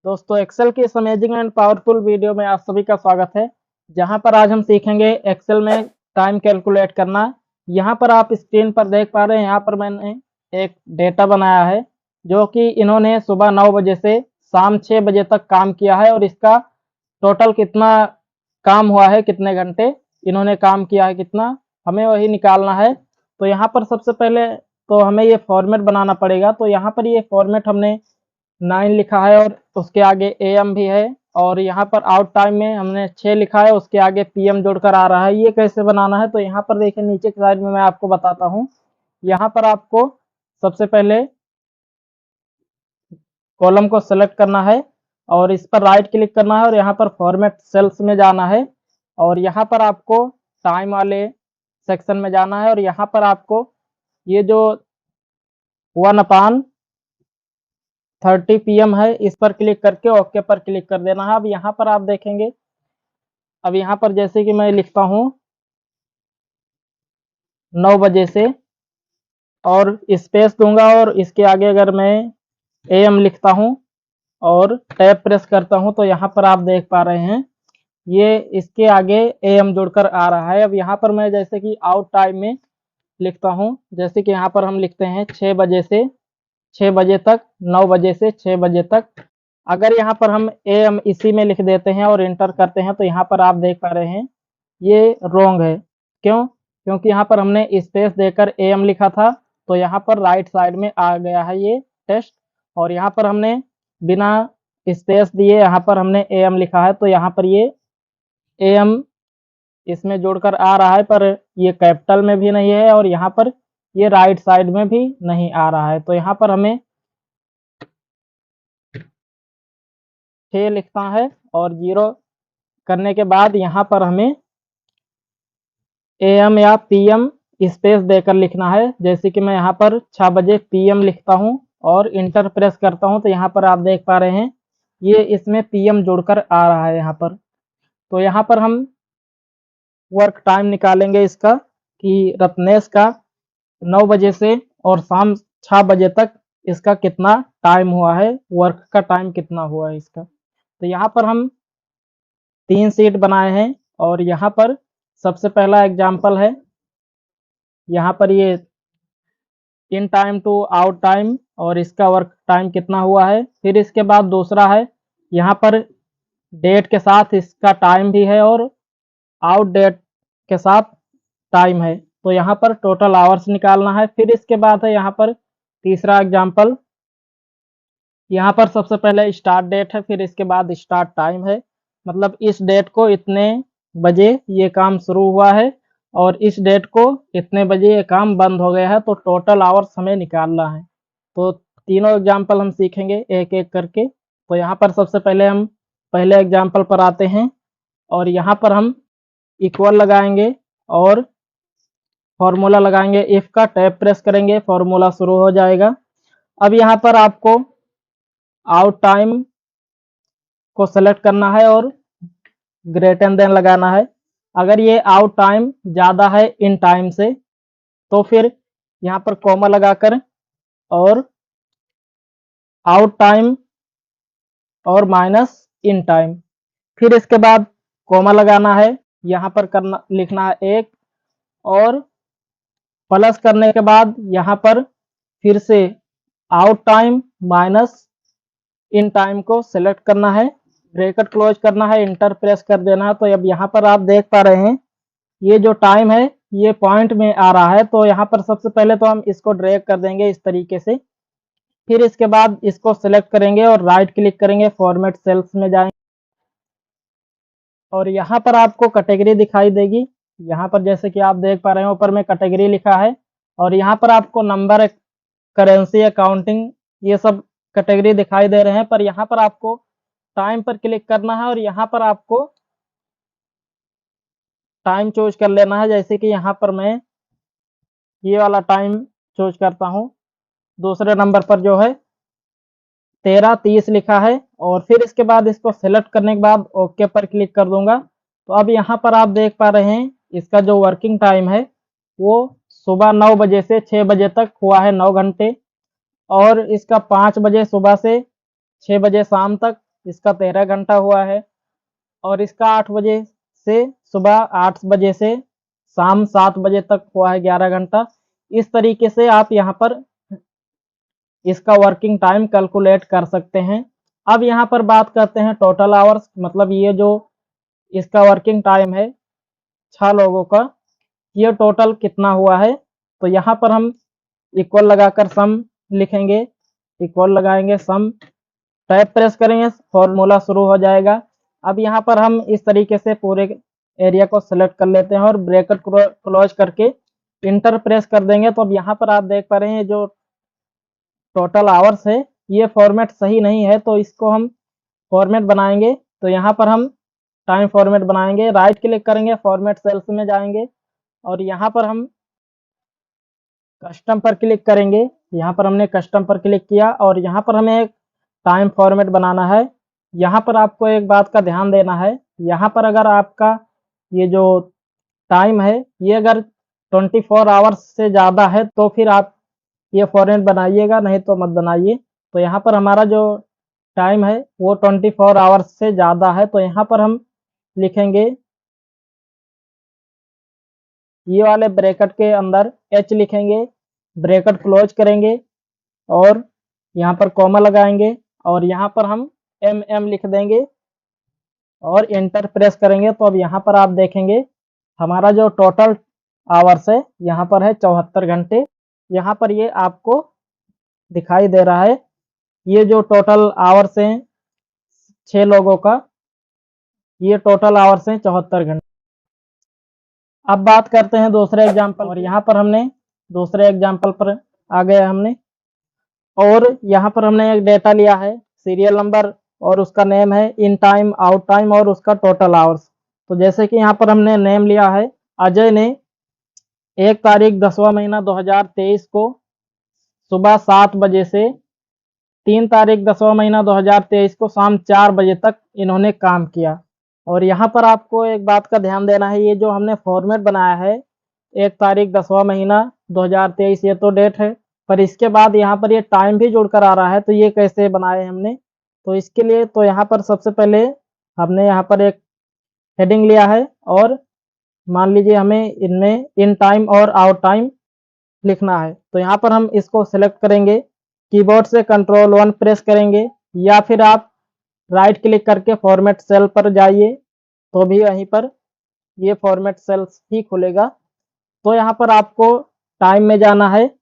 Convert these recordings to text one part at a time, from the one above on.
दोस्तों एक्सेल की इस अमेजिंग एंड पावरफुल वीडियो में आप सभी का स्वागत है। जहां पर आज हम सीखेंगे एक्सेल में टाइम कैलकुलेट करना। यहां पर आप स्क्रीन पर देख पा रहे हैं, यहां पर मैंने एक डेटा बनाया है जो कि इन्होंने सुबह 9 बजे से शाम 6 बजे तक काम किया है और इसका टोटल कितना काम हुआ है, कितने घंटे इन्होंने काम किया है, कितना हमें वही निकालना है। तो यहाँ पर सबसे पहले तो हमें ये फॉर्मेट बनाना पड़ेगा। तो यहाँ पर ये फॉर्मेट हमने 9 लिखा है और उसके आगे एएम भी है, और यहाँ पर आउट टाइम में हमने 6 लिखा है, उसके आगे पीएम जोड़कर आ रहा है। ये कैसे बनाना है, तो यहाँ पर देखिए नीचे की साइड में मैं आपको बताता हूँ। यहाँ पर आपको सबसे पहले कॉलम को सेलेक्ट करना है और इस पर राइट क्लिक करना है और यहाँ पर फॉर्मेट सेल्स में जाना है और यहाँ पर आपको टाइम वाले सेक्शन में जाना है और यहाँ पर आपको ये जो 1/30 PM है इस पर क्लिक करके ओके पर क्लिक कर देना है। अब यहाँ पर आप देखेंगे, अब यहाँ पर जैसे कि मैं लिखता हूँ 9 बजे से और स्पेस दूंगा और इसके आगे अगर मैं एएम लिखता हूँ और टैब प्रेस करता हूँ तो यहाँ पर आप देख पा रहे हैं ये इसके आगे एएम जुड़कर आ रहा है। अब यहाँ पर मैं जैसे कि आउट टाइम में लिखता हूँ, जैसे कि यहाँ पर हम लिखते हैं 6 बजे से 6 बजे तक, 9 बजे से 6 बजे तक। अगर यहाँ पर हम एएम इसी में लिख देते हैं और इंटर करते हैं तो यहाँ पर आप देख पा रहे हैं ये रॉन्ग है। क्यों? क्योंकि यहाँ पर हमने स्पेस देकर एएम लिखा था तो यहाँ पर राइट साइड में आ गया है ये टेस्ट, और यहाँ पर हमने बिना स्पेस दिए यहाँ पर हमने एएम लिखा है तो यहाँ पर ये एएम इसमें जोड़कर आ रहा है, पर ये कैपिटल में भी नहीं है और यहाँ पर ये राइट साइड में भी नहीं आ रहा है। तो यहाँ पर हमें 6 लिखना है और 0 करने के बाद यहाँ पर हमें एएम या पीएम स्पेस देकर लिखना है। जैसे कि मैं यहाँ पर 6 बजे पीएम लिखता हूँ और इंटर प्रेस करता हूँ तो यहाँ पर आप देख पा रहे हैं ये इसमें पीएम जोड़कर आ रहा है यहाँ पर। तो यहाँ पर हम वर्क टाइम निकालेंगे इसका कि रत्नेश का 9 बजे से और शाम 6 बजे तक इसका कितना टाइम हुआ है, वर्क का टाइम कितना हुआ है इसका। तो यहाँ पर हम 3 शीट बनाए हैं और यहाँ पर सबसे पहला एग्जाम्पल है, यहाँ पर ये in time to out time और इसका वर्क टाइम कितना हुआ है। फिर इसके बाद दूसरा है, यहाँ पर डेट के साथ इसका टाइम भी है और आउट डेट के साथ टाइम है, तो यहाँ पर टोटल आवर्स निकालना है। फिर इसके बाद है यहाँ पर तीसरा एग्जाम्पल, यहाँ पर सबसे पहले स्टार्ट डेट है, फिर इसके बाद स्टार्ट टाइम है, मतलब इस डेट को इतने बजे ये काम शुरू हुआ है और इस डेट को इतने बजे ये काम बंद हो गया है, तो टोटल आवर्स हमें निकालना है। तो तीनों एग्जाम्पल हम सीखेंगे एक एक करके। तो यहाँ पर सबसे पहले हम पहले एग्जाम्पल पर आते हैं और यहाँ पर हम इक्वल लगाएंगे और फॉर्मूला लगाएंगे। इफ का टैब प्रेस करेंगे, फॉर्मूला शुरू हो जाएगा। अब यहाँ पर आपको आउट टाइम को सेलेक्ट करना है और ग्रेटर देन लगाना है। अगर ये आउट टाइम ज़्यादा है इन टाइम से तो फिर यहाँ पर कॉमा लगाकर और आउट टाइम और माइनस इन टाइम, फिर इसके बाद कॉमा लगाना है, यहाँ पर करना लिखना है 1 और प्लस करने के बाद यहाँ पर फिर से out time minus in time को सेलेक्ट करना है, ब्रैकेट क्लोज करना है, इंटर प्रेस कर देना है। तो अब यहाँ पर आप देख पा रहे हैं ये जो टाइम है ये पॉइंट में आ रहा है। तो यहाँ पर सबसे पहले तो हम इसको ड्रैग कर देंगे इस तरीके से, फिर इसके बाद इसको सेलेक्ट करेंगे और राइट क्लिक करेंगे, फॉर्मेट सेल्स में जाएंगे और यहाँ पर आपको कैटेगरी दिखाई देगी। यहाँ पर जैसे कि आप देख पा रहे हैं ऊपर में कैटेगरी लिखा है और यहाँ पर आपको नंबर, करेंसी, अकाउंटिंग ये सब कैटेगरी दिखाई दे रहे हैं, पर यहाँ पर आपको टाइम पर क्लिक करना है और यहाँ पर आपको टाइम चूज कर लेना है। जैसे कि यहाँ पर मैं ये वाला टाइम चूज करता हूँ, दूसरे नंबर पर जो है 13:30 लिखा है और फिर इसके बाद इसको सेलेक्ट करने के बाद ओके पर क्लिक कर दूंगा। तो अब यहाँ पर आप देख पा रहे हैं इसका जो वर्किंग टाइम है वो सुबह 9 बजे से 6 बजे तक हुआ है, 9 घंटे, और इसका 5 बजे सुबह से 6 बजे शाम तक इसका 13 घंटा हुआ है और इसका 8 बजे से सुबह 8 बजे से शाम 7 बजे तक हुआ है 11 घंटा। इस तरीके से आप यहाँ पर इसका वर्किंग टाइम कैलकुलेट कर सकते हैं। अब यहाँ पर बात करते हैं टोटल आवर्स, मतलब ये जो इसका वर्किंग टाइम है 6 लोगों का, ये टोटल कितना हुआ है। तो यहाँ पर हम इक्वल लगाकर सम लिखेंगे, इक्वल लगाएंगे सम, टैब प्रेस करेंगे, फॉर्मूला शुरू हो जाएगा। अब यहाँ पर हम इस तरीके से पूरे एरिया को सिलेक्ट कर लेते हैं और ब्रैकेट क्लोज करके इंटर प्रेस कर देंगे। तो अब यहाँ पर आप देख पा रहे हैं जो टोटल आवर्स है ये फॉर्मेट सही नहीं है, तो इसको हम फॉर्मेट बनाएंगे। तो यहाँ पर हम टाइम फॉर्मेट बनाएंगे, राइट क्लिक करेंगे, फॉर्मेट सेल्स में जाएंगे और यहाँ पर हम कस्टम पर क्लिक करेंगे। यहाँ पर हमने कस्टम पर क्लिक किया और यहाँ पर हमें एक टाइम फॉर्मेट बनाना है। यहाँ पर आपको एक बात का ध्यान देना है, यहाँ पर अगर आपका ये जो टाइम है ये अगर 24 आवर्स से ज़्यादा है तो फिर आप ये फॉर्मेट बनाइएगा, नहीं तो मत बनाइए। तो यहाँ पर हमारा जो टाइम है वो 24 आवर्स से ज़्यादा है, तो यहाँ पर हम लिखेंगे ये वाले ब्रैकेट के अंदर एच लिखेंगे, ब्रैकेट क्लोज करेंगे और यहाँ पर कॉमा लगाएंगे और यहाँ पर हम एम लिख देंगे और इंटर प्रेस करेंगे। तो अब यहाँ पर आप देखेंगे हमारा जो टोटल आवर्स है यहाँ पर है 74 घंटे। यहाँ पर ये आपको दिखाई दे रहा है, ये जो टोटल आवर्स हैं 6 लोगों का, ये टोटल आवर्स हैं 74 घंटे। अब बात करते हैं दूसरे एग्जाम्पल और यहाँ पर हमने दूसरे एग्जाम्पल पर आ गए हमने और यहाँ पर हमने एक डेटा लिया है, सीरियल नंबर और उसका नेम है इन टाइम, आउट टाइम और उसका टोटल आवर्स। तो जैसे कि यहाँ पर हमने नेम लिया है, अजय ने 1 तारीख 10वां महीना 2023 को सुबह 7 बजे से 3 तारीख 10वां महीना 2023 को शाम 4 बजे तक इन्होंने काम किया। और यहाँ पर आपको एक बात का ध्यान देना है, ये जो हमने फॉर्मेट बनाया है 1 तारीख 10वां महीना 2023 ये तो डेट है, पर इसके बाद यहाँ पर ये टाइम भी जुड़कर आ रहा है, तो ये कैसे बनाए हमने। तो इसके लिए तो यहाँ पर सबसे पहले हमने यहाँ पर एक हेडिंग लिया है और मान लीजिए हमें इनमें इन टाइम और आउट टाइम लिखना है। तो यहाँ पर हम इसको सिलेक्ट करेंगे, कीबोर्ड से Ctrl+1 प्रेस करेंगे या फिर आप राइट क्लिक करके फॉर्मेट सेल पर जाइए तो भी वहीं पर ये फॉर्मेट सेल्स ही खुलेगा। तो यहाँ पर आपको टाइम में जाना है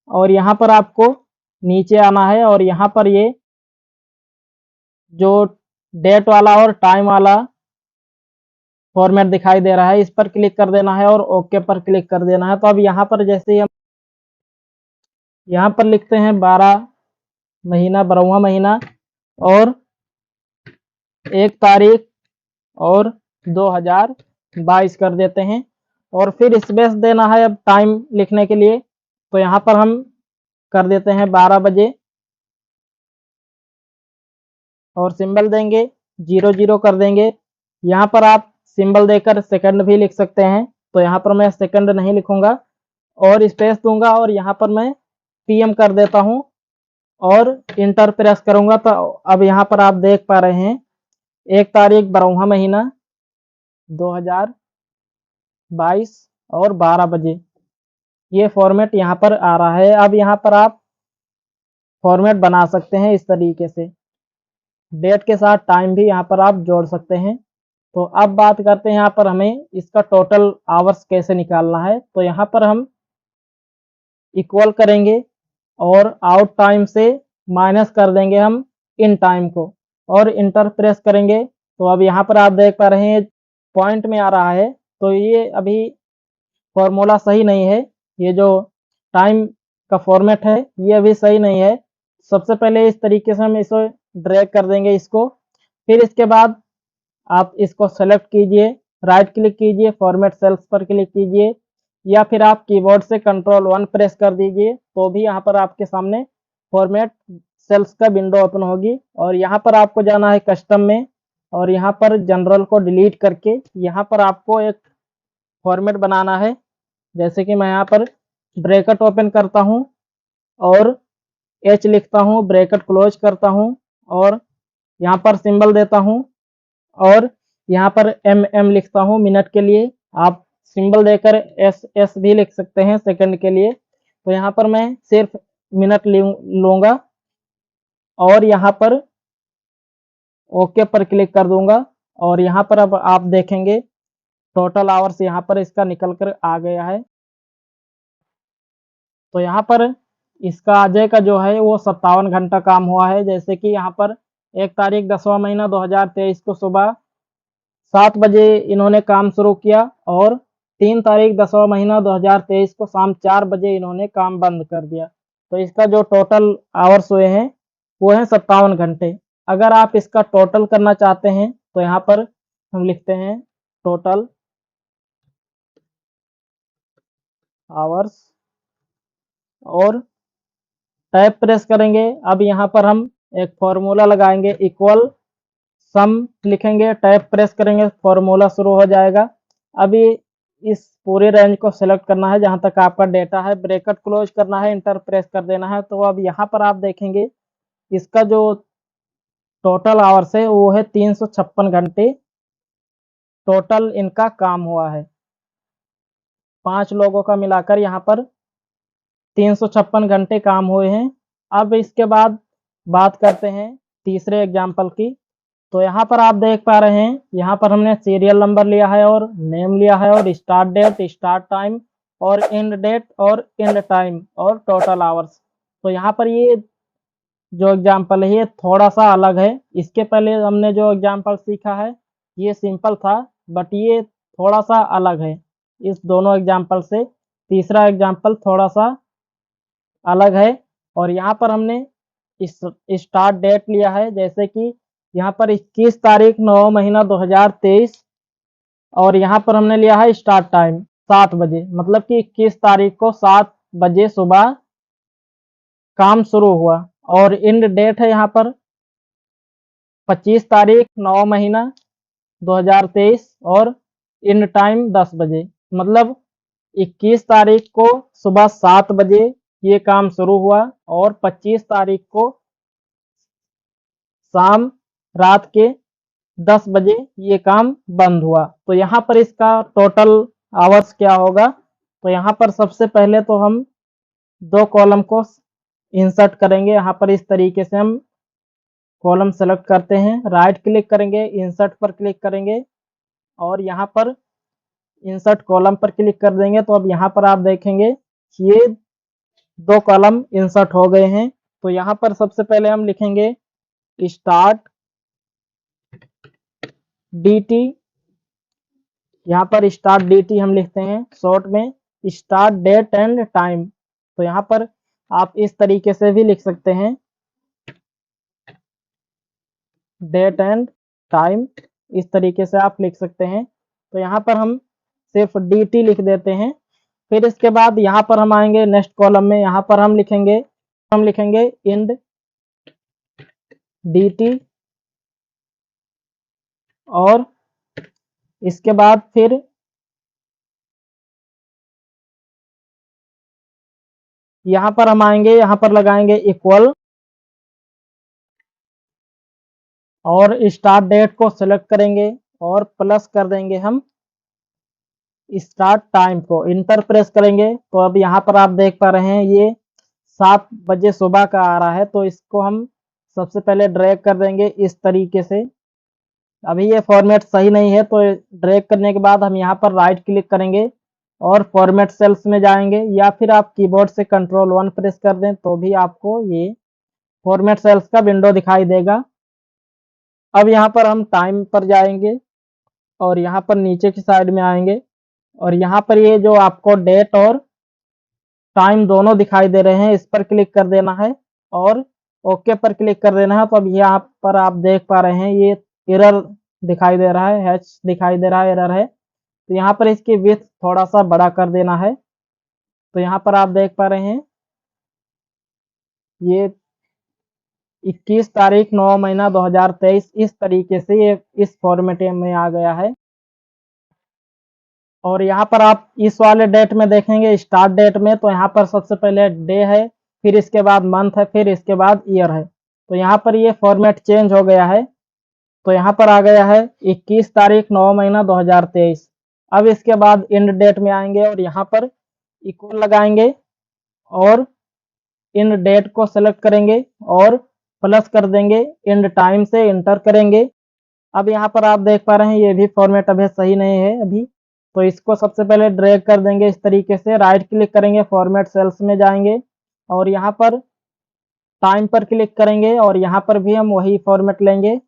और यहाँ पर आपको नीचे आना है और यहाँ पर ये जो डेट वाला और टाइम वाला फॉर्मेट दिखाई दे रहा है इस पर क्लिक कर देना है और ओके पर क्लिक कर देना है। तो अब यहाँ पर जैसे ही हम यहाँ पर लिखते हैं 12 महीना 12वां महीना और 1 तारीख और 2022 कर देते हैं और फिर स्पेस देना है अब टाइम लिखने के लिए। तो यहाँ पर हम कर देते हैं 12 बजे और सिंबल देंगे 00 कर देंगे। यहाँ पर आप सिंबल देकर सेकंड भी लिख सकते हैं, तो यहाँ पर मैं सेकंड नहीं लिखूंगा और स्पेस दूंगा और यहाँ पर मैं पीएम कर देता हूँ और इंटर प्रेस करूंगा। तो अब यहाँ पर आप देख पा रहे हैं 1 तारीख 12वां महीना 2022 और 12 बजे ये फॉर्मेट यहाँ पर आ रहा है। अब यहाँ पर आप फॉर्मेट बना सकते हैं इस तरीके से, डेट के साथ टाइम भी यहाँ पर आप जोड़ सकते हैं। तो अब बात करते हैं यहाँ पर हमें इसका टोटल आवर्स कैसे निकालना है। तो यहाँ पर हम इक्वल करेंगे और आउट टाइम से माइनस कर देंगे हम इन टाइम को और इंटर प्रेस करेंगे। तो अब यहाँ पर आप देख पा रहे हैं पॉइंट में आ रहा है, तो ये अभी फॉर्मूला सही नहीं है, ये जो टाइम का फॉर्मेट है ये अभी सही नहीं है। सबसे पहले इस तरीके से हम इसे ड्रैग कर देंगे इसको, फिर इसके बाद आप इसको सेलेक्ट कीजिए, राइट क्लिक कीजिए, फॉर्मेट सेल्स पर क्लिक कीजिए या फिर आप कीबोर्ड से Ctrl+1 प्रेस कर दीजिए तो भी यहाँ पर आपके सामने फॉर्मेट सेल्स का विंडो ओपन होगी। और यहाँ पर आपको जाना है कस्टम में और यहाँ पर जनरल को डिलीट करके यहाँ पर आपको एक फॉर्मेट बनाना है। जैसे कि मैं यहाँ पर ब्रैकेट ओपन करता हूँ और एच लिखता हूँ, ब्रैकेट क्लोज करता हूँ और यहाँ पर सिंबल देता हूँ और यहाँ पर mm लिखता हूँ मिनट के लिए। आप सिंबल देकर एस भी लिख सकते हैं सेकंड के लिए। तो यहाँ पर मैं सिर्फ मिनट लूँगा और यहाँ पर ओके पर क्लिक कर दूंगा और यहाँ पर अब आप देखेंगे टोटल आवर्स यहाँ पर इसका निकल कर आ गया है। तो यहाँ पर इसका अजय का जो है वो 57 घंटा काम हुआ है। जैसे कि यहाँ पर 1 तारीख 10वां महीना 2023 को सुबह 7 बजे इन्होंने काम शुरू किया और 3 तारीख 10वां महीना 2023 को शाम 4 बजे इन्होंने काम बंद कर दिया। तो इसका जो टोटल आवर्स हुए हैं वो हैं 57 घंटे। अगर आप इसका टोटल करना चाहते हैं तो यहाँ पर हम लिखते हैं टोटल आवर्स और टैब प्रेस करेंगे। अब यहाँ पर हम एक फॉर्मूला लगाएंगे, इक्वल सम लिखेंगे, टैब प्रेस करेंगे, फॉर्मूला शुरू हो जाएगा। अभी इस पूरे रेंज को सिलेक्ट करना है जहाँ तक आपका डेटा है, ब्रैकेट क्लोज करना है, इंटर प्रेस कर देना है। तो अब यहाँ पर आप देखेंगे इसका जो टोटल आवर्स है वो है 356 घंटे टोटल इनका काम हुआ है। 5 लोगों का मिलाकर यहाँ पर 356 घंटे काम हुए हैं। अब इसके बाद बात करते हैं तीसरे एग्जाम्पल की। तो यहाँ पर आप देख पा रहे हैं, यहाँ पर हमने सीरियल नंबर लिया है और नेम लिया है और स्टार्ट डेट, स्टार्ट टाइम और एंड डेट और एंड टाइम और टोटल आवर्स। तो यहाँ पर ये जो एग्जाम्पल है ये थोड़ा सा अलग है। इसके पहले हमने जो एग्जाम्पल सीखा है ये सिंपल था, बट ये थोड़ा सा अलग है इस दोनों एग्जाम्पल से। तीसरा एग्जाम्पल थोड़ा सा अलग है और यहाँ पर हमने इस स्टार्ट डेट लिया है। जैसे कि यहाँ पर 21 तारीख 9 महीना 2023 और यहाँ पर हमने लिया है स्टार्ट टाइम 7 बजे, मतलब कि 21 तारीख को 7 बजे सुबह काम शुरू हुआ। और एंड डेट है यहाँ पर 25 तारीख 9 महीना 2023 और एंड टाइम 10 बजे, मतलब 21 तारीख को सुबह 7 बजे ये काम शुरू हुआ और 25 तारीख को शाम रात के 10 बजे ये काम बंद हुआ। तो यहाँ पर इसका टोटल आवर्स क्या होगा? तो यहाँ पर सबसे पहले तो हम 2 कॉलम को इंसर्ट करेंगे। यहाँ पर इस तरीके से हम कॉलम सेलेक्ट करते हैं, राइट क्लिक करेंगे, इंसर्ट पर क्लिक करेंगे और यहाँ पर इंसर्ट कॉलम पर क्लिक कर देंगे। तो अब यहाँ पर आप देखेंगे ये 2 कॉलम इंसर्ट हो गए हैं। तो यहाँ पर सबसे पहले हम लिखेंगे स्टार्ट dt, यहाँ पर स्टार्ट dt हम लिखते हैं शॉर्ट में, स्टार्ट डेट एंड टाइम। तो यहाँ पर आप इस तरीके से भी लिख सकते हैं, डेट एंड टाइम, इस तरीके से आप लिख सकते हैं। तो यहाँ पर हम सिर्फ dt लिख देते हैं। फिर इसके बाद यहाँ पर हम आएंगे नेक्स्ट कॉलम में, यहाँ पर हम लिखेंगे इंड dt और इसके बाद फिर यहाँ पर हम आएंगे, यहाँ पर लगाएंगे इक्वल और स्टार्ट डेट को सिलेक्ट करेंगे और प्लस कर देंगे हम स्टार्ट टाइम को, इंटर प्रेस करेंगे। तो अब यहाँ पर आप देख पा रहे हैं ये 7 बजे सुबह का आ रहा है। तो इसको हम सबसे पहले ड्रैग कर देंगे इस तरीके से। अभी ये फॉर्मेट सही नहीं है तो ड्रैग करने के बाद हम यहाँ पर राइट क्लिक करेंगे और फॉर्मेट सेल्स में जाएंगे, या फिर आप कीबोर्ड से Ctrl+1 प्रेस कर दें तो भी आपको ये फॉर्मेट सेल्स का विंडो दिखाई देगा। अब यहाँ पर हम टाइम पर जाएंगे और यहाँ पर नीचे की साइड में आएंगे और यहाँ पर ये जो आपको डेट और टाइम दोनों दिखाई दे रहे हैं इस पर क्लिक कर देना है और ओके पर क्लिक कर देना है। तो अब यहाँ पर आप देख पा रहे हैं ये एरर दिखाई दे रहा है, हैच दिखाई दे रहा है, एरर है। तो यहाँ पर इसकी विड्थ थोड़ा सा बड़ा कर देना है। तो यहाँ पर आप देख पा रहे हैं ये 21 तारीख 9 महीना 2023 इस तरीके से ये इस फॉर्मेट में आ गया है। और यहाँ पर आप इस वाले डेट में देखेंगे स्टार्ट डेट में, तो यहाँ पर सबसे पहले डे है, फिर इसके बाद मंथ है, फिर इसके बाद ईयर है। तो यहाँ पर ये फॉर्मेट चेंज हो गया है। तो यहाँ पर आ गया है 21 तारीख 9 महीना 2023। अब इसके बाद एंड डेट में आएंगे और यहाँ पर इक्वल लगाएंगे और एंड डेट को सेलेक्ट करेंगे और प्लस कर देंगे, एंड टाइम से इंटर करेंगे। अब यहाँ पर आप देख पा रहे हैं ये भी फॉर्मेट अभी सही नहीं है अभी, तो इसको सबसे पहले ड्रैग कर देंगे इस तरीके से, राइट क्लिक करेंगे, फॉर्मेट सेल्स में जाएंगे और यहाँ पर टाइम पर क्लिक करेंगे और यहाँ पर भी हम वही फॉर्मेट लेंगे,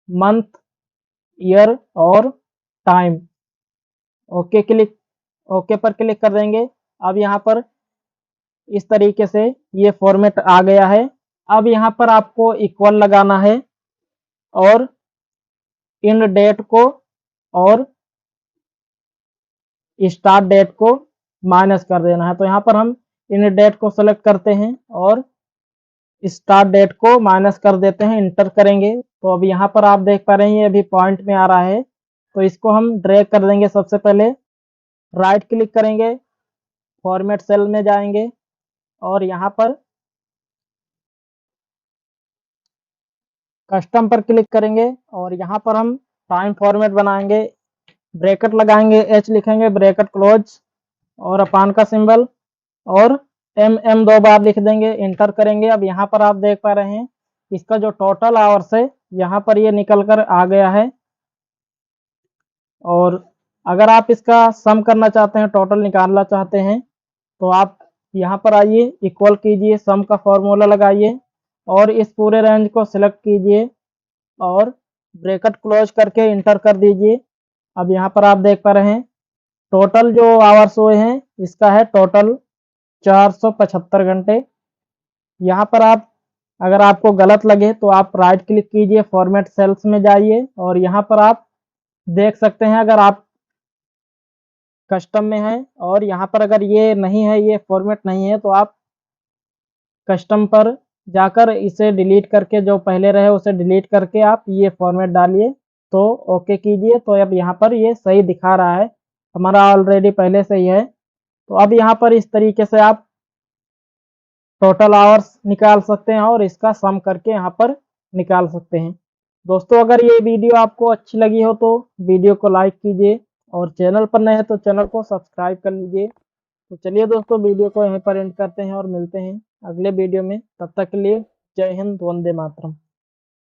मंथ, ईयर और टाइम। ओके पर क्लिक कर देंगे। अब यहाँ पर इस तरीके से ये फॉर्मेट आ गया है। अब यहाँ पर आपको इक्वल लगाना है और एंड डेट को और स्टार्ट डेट को माइनस कर देना है। तो यहाँ पर हम एंड डेट को सेलेक्ट करते हैं और स्टार्ट डेट को माइनस कर देते हैं, इंटर करेंगे। तो अब यहाँ पर आप देख पा रहे हैं ये अभी पॉइंट में आ रहा है, तो इसको हम ड्रैग कर देंगे। सबसे पहले राइट क्लिक करेंगे, फॉर्मेट सेल में जाएंगे और यहाँ पर कस्टम पर क्लिक करेंगे और यहाँ पर हम टाइम फॉर्मेट बनाएंगे, ब्रैकेट लगाएंगे, एच लिखेंगे, ब्रैकेट क्लोज और अपान का सिंबल और एम 2 बार लिख देंगे, इंटर करेंगे। अब यहाँ पर आप देख पा रहे हैं इसका जो टोटल आवर्स है यहाँ पर ये निकल कर आ गया है। और अगर आप इसका सम करना चाहते हैं, टोटल निकालना चाहते हैं, तो आप यहाँ पर आइए, इक्वल कीजिए, सम का फॉर्मूला लगाइए और इस पूरे रेंज को सिलेक्ट कीजिए और ब्रैकेट क्लोज करके इंटर कर दीजिए। अब यहाँ पर आप देख पा रहे हैं टोटल जो आवर्स हुए हैं इसका है टोटल 475 घंटे। यहाँ पर आप अगर आपको गलत लगे तो आप राइट क्लिक कीजिए, फॉर्मेट सेल्स में जाइए और यहाँ पर आप देख सकते हैं अगर आप कस्टम में है और यहाँ पर अगर ये नहीं है, ये फॉर्मेट नहीं है, तो आप कस्टम पर जाकर इसे डिलीट करके जो पहले रहे उसे डिलीट करके आप ये फॉर्मेट डालिए, तो ओके कीजिए। तो अब यहाँ पर ये सही दिखा रहा है, हमारा ऑलरेडी पहले से ही है। तो अब यहाँ पर इस तरीके से आप टोटल आवर्स निकाल सकते हैं और इसका सम करके यहाँ पर निकाल सकते हैं। दोस्तों अगर ये वीडियो आपको अच्छी लगी हो तो वीडियो को लाइक कीजिए और चैनल पर नए हैं तो चैनल को सब्सक्राइब कर लीजिए। तो चलिए दोस्तों वीडियो को यहीं पर एंड करते हैं और मिलते हैं अगले वीडियो में। तब तक के लिए जय हिंद, वंदे मातरम।